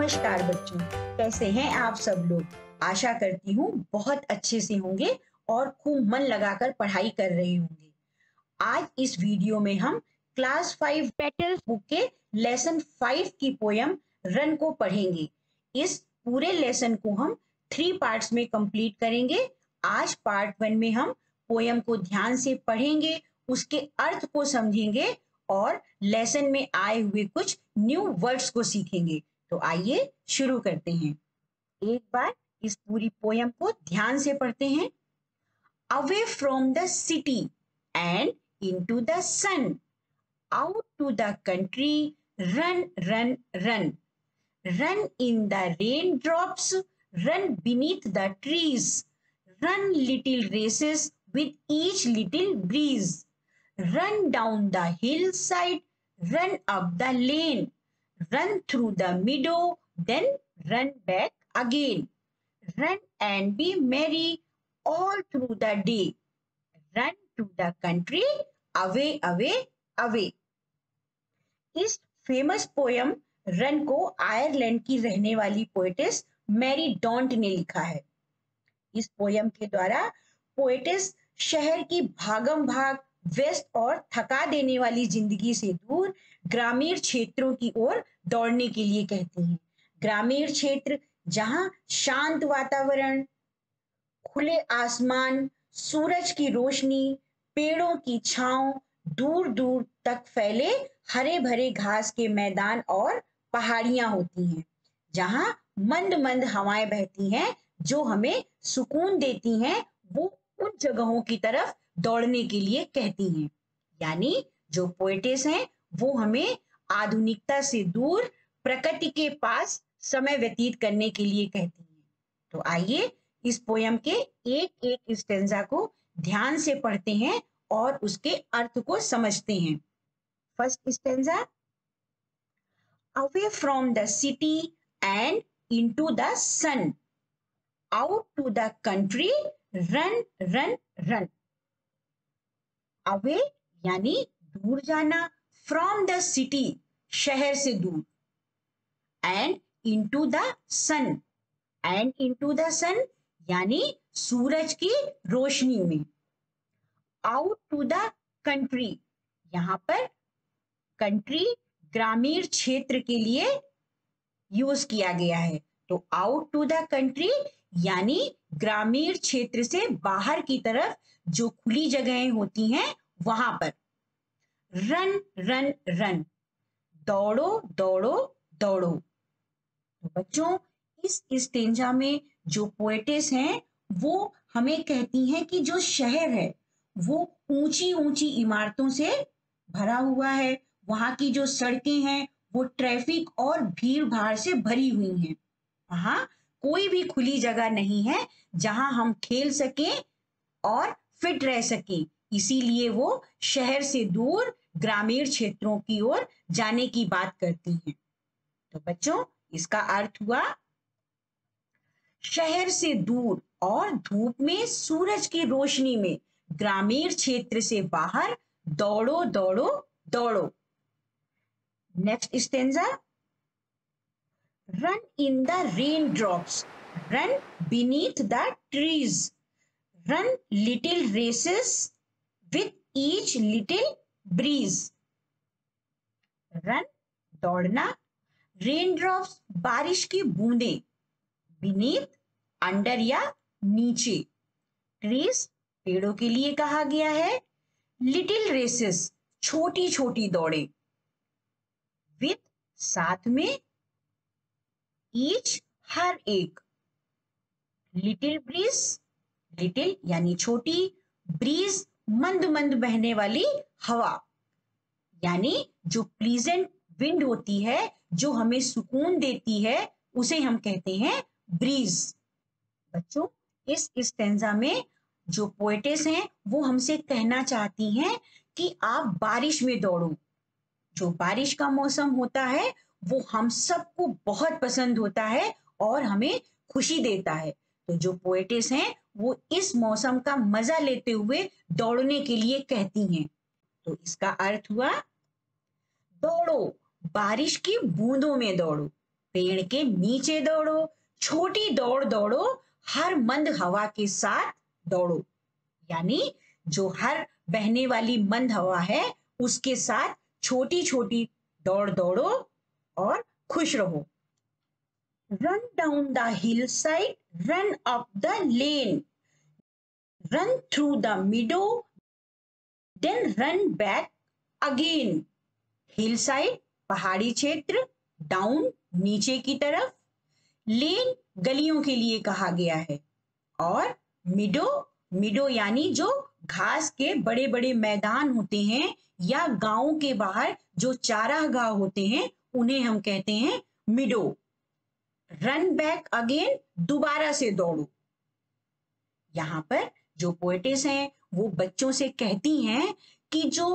नमस्कार बच्चों, कैसे हैं आप सब लोग। आशा करती हूँ बहुत अच्छे से होंगे और खूब मन लगाकर पढ़ाई कर रहे होंगे। आज इस वीडियो में हम क्लास 5 पेटल्स बुक के लेसन 5 की पोयम रन को पढ़ेंगे। इस पूरे लेसन को हम 3 पार्ट्स में कंप्लीट करेंगे। आज पार्ट 1 में हम पोयम को ध्यान से पढ़ेंगे, उसके अर्थ को समझेंगे और लेसन में आए हुए कुछ न्यू वर्ड्स को सीखेंगे। तो आइए शुरू करते हैं। एक बार इस पूरी पोयम को ध्यान से पढ़ते हैं। Away from the city and into the sun, out to the country, run run run, run in the raindrops, run beneath the trees, run little races with each little breeze, run down the hillside, run up the lane, run through the meadow, then run back again, run and be merry all through the day, run to the country, away away away। इस famous poem run को Ireland की रहने वाली poet's Mary don't ने लिखा है। इस poem के द्वारा पोएटिस शहर की भागम भाग, व्यस्त और थका देने वाली जिंदगी से दूर ग्रामीण क्षेत्रों की ओर दौड़ने के लिए कहती हैं। ग्रामीण क्षेत्र जहां शांत वातावरण, खुले आसमान, सूरज की रोशनी, पेड़ों की छांव, दूर दूर तक फैले हरे भरे घास के मैदान और पहाड़ियां होती हैं, जहां मंद मंद हवाएं बहती हैं जो हमें सुकून देती हैं, वो उन जगहों की तरफ दौड़ने के लिए कहती हैं। यानी जो पोएटिस हैं वो हमें आधुनिकता से दूर प्रकृति के पास समय व्यतीत करने के लिए कहती हैं। तो आइए इस पोयम के एक एक स्टेंजा को ध्यान से पढ़ते हैं और उसके अर्थ को समझते हैं। First stanza, away from the city and into the sun, out to the country, run run run. Away यानी दूर जाना, फ्रॉम द सिटी शहर से दूर, and into the sun, and into the sun यानी सूरज की रोशनी में, आउट टू द कंट्री, यहां पर कंट्री ग्रामीण क्षेत्र के लिए यूज किया गया है। तो आउट टू द कंट्री यानी ग्रामीण क्षेत्र से बाहर की तरफ जो खुली जगहें होती हैं वहां पर। रन रन रन, दौड़ो दौड़ो दौड़ो। तो बच्चों इस स्टेंजा में जो पोएटिस हैं वो हमें कहती हैं कि जो शहर है वो ऊंची ऊंची इमारतों से भरा हुआ है, वहां की जो सड़कें हैं वो ट्रैफिक और भीड़ भाड़ से भरी हुई हैं, वहां कोई भी खुली जगह नहीं है जहां हम खेल सकें और फिट रह सकें। इसीलिए वो शहर से दूर ग्रामीण क्षेत्रों की ओर जाने की बात करती हैं। तो बच्चों इसका अर्थ हुआ, शहर से दूर और धूप में सूरज की रोशनी में ग्रामीण क्षेत्र से बाहर दौड़ो दौड़ो दौड़ो। Next stanza, run in the raindrops, run beneath the trees, run little races with each little breeze। run दौड़ना, रेनड्रॉप्स बारिश की बूंदें, beneath अंडर या नीचे, ट्रीज पेड़ों के लिए कहा गया है, लिटिल रेसेस छोटी छोटी दौड़े, विथ साथ में, ईच हर एक, लिटिल ब्रीज लिटिल यानी छोटी, ब्रीज मंद मंद बहने वाली हवा, यानी जो प्लीजेंट विंड होती है जो हमें सुकून देती है उसे हम कहते हैं ब्रीज। बच्चों इस स्टेंजा में जो पोएटिस हैं वो हमसे कहना चाहती हैं कि आप बारिश में दौड़ो। जो बारिश का मौसम होता है वो हम सबको बहुत पसंद होता है और हमें खुशी देता है। तो जो पोएटिस हैं वो इस मौसम का मजा लेते हुए दौड़ने के लिए कहती हैं। तो इसका अर्थ हुआ, दौड़ो बारिश की बूंदों में दौड़ो, पेड़ के नीचे दौड़ो, छोटी दौड़ दौड़ो, हर मंद हवा के साथ दौड़ो। यानी जो हर बहने वाली मंद हवा है उसके साथ छोटी छोटी दौड़ दौड़ो और खुश रहो। Run down the hillside, run up the lane, run through the meadow, then run back again. Hillside पहाड़ी क्षेत्र, डाउन नीचे की तरफ, लेन गलियों के लिए कहा गया है, और मिडो यानी जो घास के बड़े बड़े मैदान होते हैं या गांव के बाहर जो चारागाह होते हैं उन्हें हम कहते हैं मिडो। रन बैक अगेन, दोबारा से दौड़ो। यहां पर जो पोएटिस हैं वो बच्चों से कहती हैं कि जो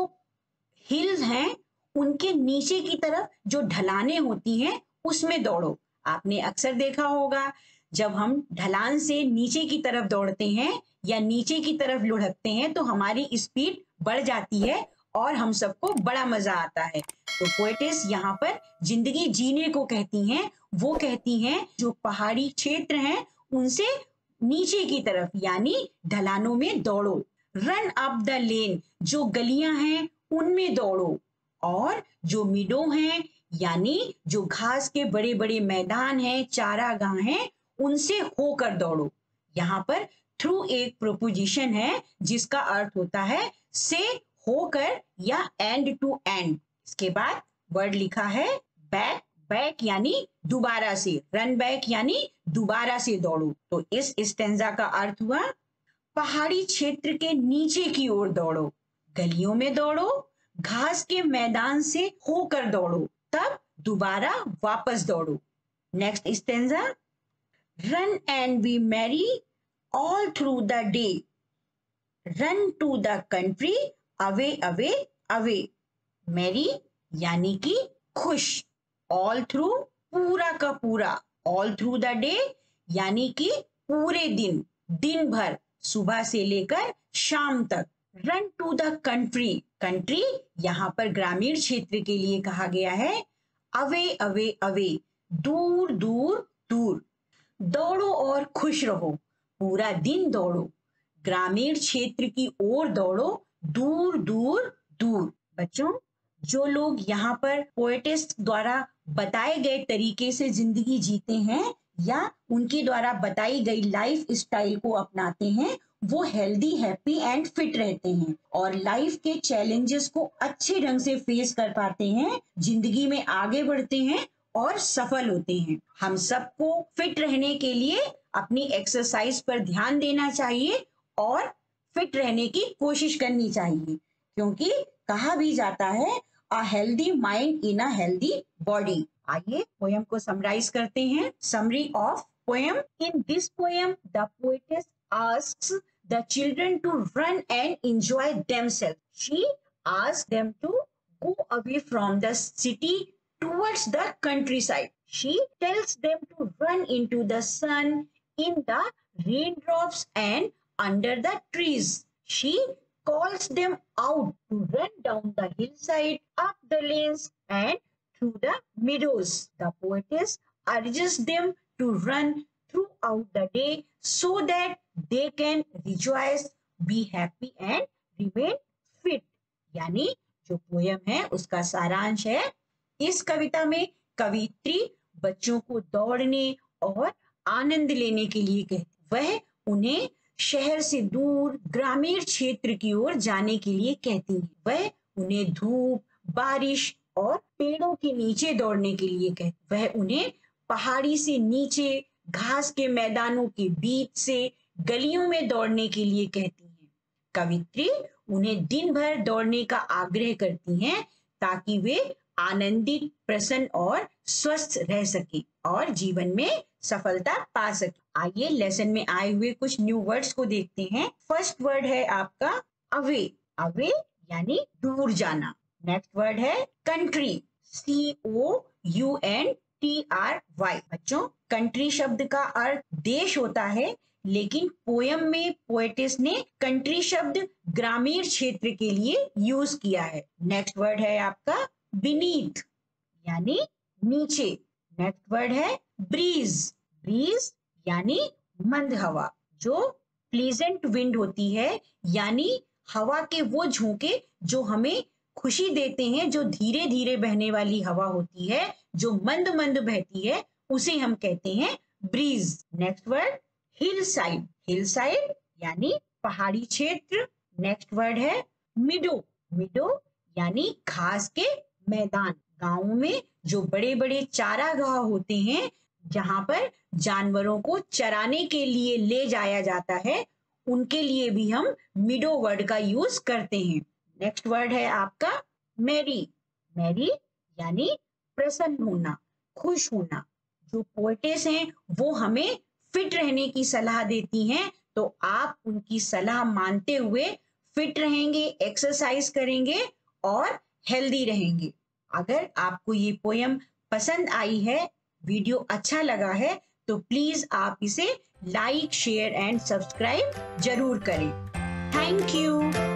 हिल्स हैं उनके नीचे की तरफ जो ढलानें होती हैं उसमें दौड़ो। आपने अक्सर देखा होगा जब हम ढलान से नीचे की तरफ दौड़ते हैं या नीचे की तरफ लुढ़कते हैं तो हमारी स्पीड बढ़ जाती है और हम सबको बड़ा मजा आता है। तो पोएटिस यहाँ पर जिंदगी जीने को कहती हैं। वो कहती हैं जो पहाड़ी क्षेत्र हैं उनसे नीचे की तरफ यानी ढलानों में दौड़ो। रन अप द लेन, जो गलियां हैं उनमें दौड़ो, और जो मिडो हैं यानी जो घास के बड़े बड़े मैदान हैं, चारागाह हैं, उनसे होकर दौड़ो। यहाँ पर थ्रू एक प्रोपोजिशन है जिसका अर्थ होता है से होकर या एंड टू एंड। इसके बाद वर्ड लिखा है बैक, बैक यानी दोबारा से, रन बैक यानी दोबारा से दौड़ो। तो इस स्टेंजा का अर्थ हुआ पहाड़ी क्षेत्र के नीचे की ओर दौड़ो, गलियों में दौड़ो, घास के मैदान से होकर दौड़ो, तब दोबारा वापस दौड़ो। Next stanza, run and be merry all through the day, run to the country away away away. Merry यानी कि खुश, ऑल थ्रू पूरा का पूरा, ऑल थ्रू द डे यानी कि पूरे दिन, दिन भर, सुबह से लेकर शाम तक। Run to the country, country यहाँ पर ग्रामीण क्षेत्र के लिए कहा गया है। अवे अवे अवे, दूर दूर दूर। दौड़ो और खुश रहो, पूरा दिन दौड़ो, ग्रामीण क्षेत्र की ओर दौड़ो, दूर दूर दूर। बच्चों, जो लोग यहाँ पर पोएटिस द्वारा बताए गए तरीके से जिंदगी जीते हैं या उनके द्वारा बताई गई लाइफ स्टाइल को अपनाते हैं वो हेल्दी, हैप्पी एंड फिट रहते हैं और लाइफ के चैलेंजेस को अच्छे ढंग से फेस कर पाते हैं, जिंदगी में आगे बढ़ते हैं और सफल होते हैं। हम सबको फिट रहने के लिए अपनी एक्सरसाइज पर ध्यान देना चाहिए और फिट रहने की कोशिश करनी चाहिए, क्योंकि कहा भी जाता है a healthy mind in a healthy body. आइए पोएम को समराइज करते हैं। Summary of poem. In this poem the poetess asks the children to run and enjoy themselves. She asks them to go away from the city towards the countryside. She tells them to run into the sun, in the raindrops and under the trees. She calls them out to run down the hillside, up the lanes and through the meadows. The poetess urges them to run throughout the day so that they can rejoice, be happy and remain fit. यानी जो poem है उसका सारांश है, इस कविता में कवित्री बच्चों को दौड़ने और आनंद लेने के लिए कहती, वह उन्हें शहर से दूर ग्रामीण क्षेत्र की ओर जाने के लिए कहती है। वह उन्हें धूप, बारिश और पेड़ों के नीचे दौड़ने के लिए कहती, वह उन्हें पहाड़ी से नीचे घास के मैदानों के बीच से गलियों में दौड़ने के लिए कहती हैं। कवित्री उन्हें दिन भर दौड़ने का आग्रह करती हैं ताकि वे आनंदित, प्रसन्न और स्वस्थ रह सके और जीवन में सफलता पा सके। आइए लेसन में आए हुए कुछ न्यू वर्ड्स को देखते हैं। फर्स्ट वर्ड है आपका अवे। अवे यानी दूर जाना। नेक्स्ट वर्ड है कंट्री, COUNTRY। बच्चों, कंट्री शब्द का अर्थ देश होता है, लेकिन पोयम में पोएटिस ने कंट्री शब्द ग्रामीण क्षेत्र के लिए यूज किया है। नेक्स्ट वर्ड है आपका बीनीथ यानी नीचे। नेक्स्ट वर्ड है ब्रीज। ब्रीज यानी मंद हवा। जो प्लीजेंट विंड होती है यानी हवा के वो झोंके जो हमें खुशी देते हैं, जो धीरे धीरे बहने वाली हवा होती है, जो मंद मंद बहती है, उसे हम कहते हैं breeze. Next word hillside. Hillside यानी पहाड़ी क्षेत्र। नेक्स्ट वर्ड है मिडो। मिडो यानी घास के मैदान। गांव में जो बड़े बड़े चारागाह होते हैं जहां पर जानवरों को चराने के लिए ले जाया जाता है, उनके लिए भी हम मिडो वर्ड का यूज करते हैं। नेक्स्ट वर्ड है आपका मैरी। मैरी यानी प्रसन्न होना, खुश होना। जो पोएटेस हैं वो हमें फिट रहने की सलाह देती हैं, तो आप उनकी सलाह मानते हुए फिट रहेंगे, एक्सरसाइज करेंगे और हेल्दी रहेंगे। अगर आपको ये पोयम पसंद आई है, वीडियो अच्छा लगा है, तो प्लीज आप इसे लाइक, शेयर एंड सब्सक्राइब जरूर करें। Thank you.